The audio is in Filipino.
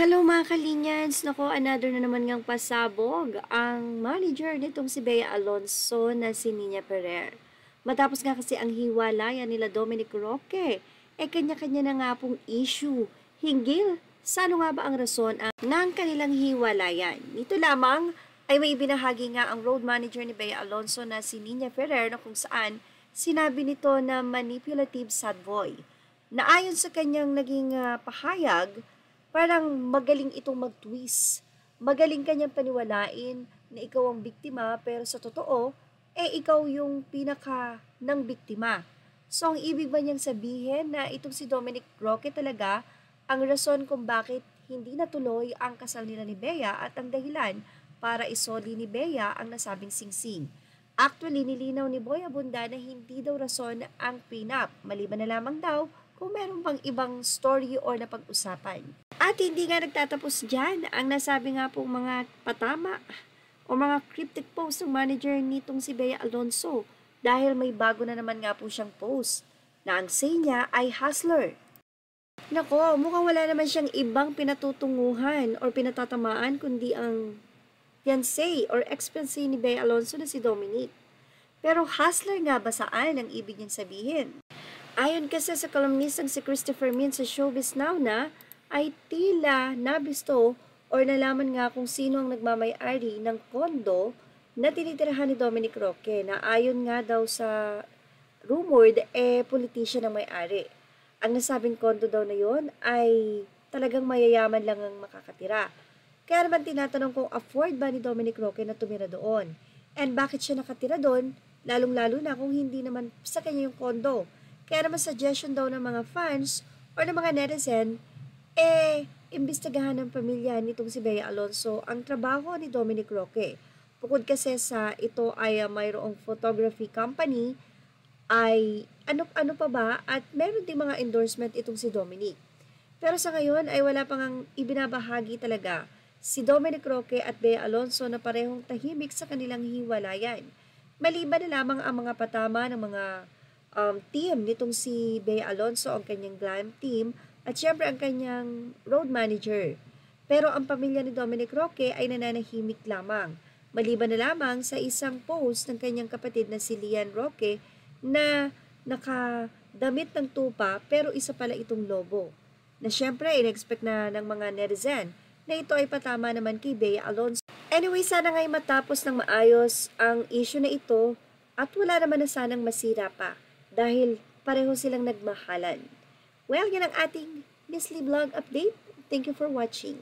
Hello mga kalinyans! Nako, another na naman ngang pasabog ang manager nitong si Bea Alonso na si Nina Ferrer. Matapos nga kasi ang hiwalayan nila Dominic Roque, kanya-kanya na nga pong issue hinggil sa ano nga ba ang rason ng kanilang hiwalayan. Nito lamang ay may binahagi nga ang road manager ni Bea Alonso na si Nina Ferrer na kung saan sinabi nito na manipulative sad boy. Na ayon sa kanyang naging pahayag, parang magaling itong mag-twist. Magaling kanyang paniwalain na ikaw ang biktima pero sa totoo, ikaw yung pinaka ng biktima. So ang ibig ba niyang sabihin na itong si Dominic Roque talaga ang rason kung bakit hindi natuloy ang kasal nila ni Bea at ang dahilan para isoli ni Bea ang nasabing singsing. Actually, nilinaw ni Boy Abunda na hindi daw rason ang prenup, maliban na lamang daw kung meron pang ibang story or napag-usapan. At hindi nga nagtatapos dyan ang nasabi nga pong mga patama o mga cryptic post ng manager nitong si Bea Alonso dahil may bago na naman nga po siyang post na ang say niya ay hustler. Nako, mukhang wala naman siyang ibang pinatutunguhan or pinatatamaan kundi ang fiancé or ex-fiancé ni Bea Alonso na si Dominic. Pero hustler nga ba saan ang ibig niyang sabihin? Ayon kasi sa kolumnistang si Christopher Min sa Showbiz Now na ay tila nabisto or nalaman nga kung sino ang nagmamay-ari ng kondo na tinitirahan ni Dominic Roque na ayon nga daw sa rumored, politician ang may-ari. Ang nasabing kondo daw na yon ay talagang mayayaman lang ang makakatira. Kaya naman tinatanong kung afford ba ni Dominic Roque na tumira doon. And bakit siya nakatira doon, lalong-lalo na kung hindi naman sa kanya yung kondo. Kaya naman suggestion daw ng mga fans or ng mga netizen, imbestigahan ng pamilya nitong si Bea Alonso ang trabaho ni Dominic Roque. Bukod kasi sa ito ay mayroong photography company, ay ano pa ba at meron ding mga endorsement itong si Dominic. Pero sa ngayon ay wala pang ang ibinabahagi talaga si Dominic Roque at Bea Alonso na parehong tahimik sa kanilang hiwalayan. Maliban na lamang ang mga patama ng mga team nitong si Bea Alonso, ang kanyang glam team, at syempre ang kanyang road manager. Pero ang pamilya ni Dominic Roque ay nananahimik lamang. Maliban na lamang sa isang post ng kanyang kapatid na si Lian Roque na nakadamit ng tupa pero isa pala itong lobo. Na syempre, in-expect na ng mga netizen na ito ay patama naman kay Bea Alonso. Anyway, sana nga'y matapos ng maayos ang issue na ito at wala naman na sanang masira pa dahil pareho silang nagmahalan. Well, yan ang ating Miss Lee Vlog update. Thank you for watching.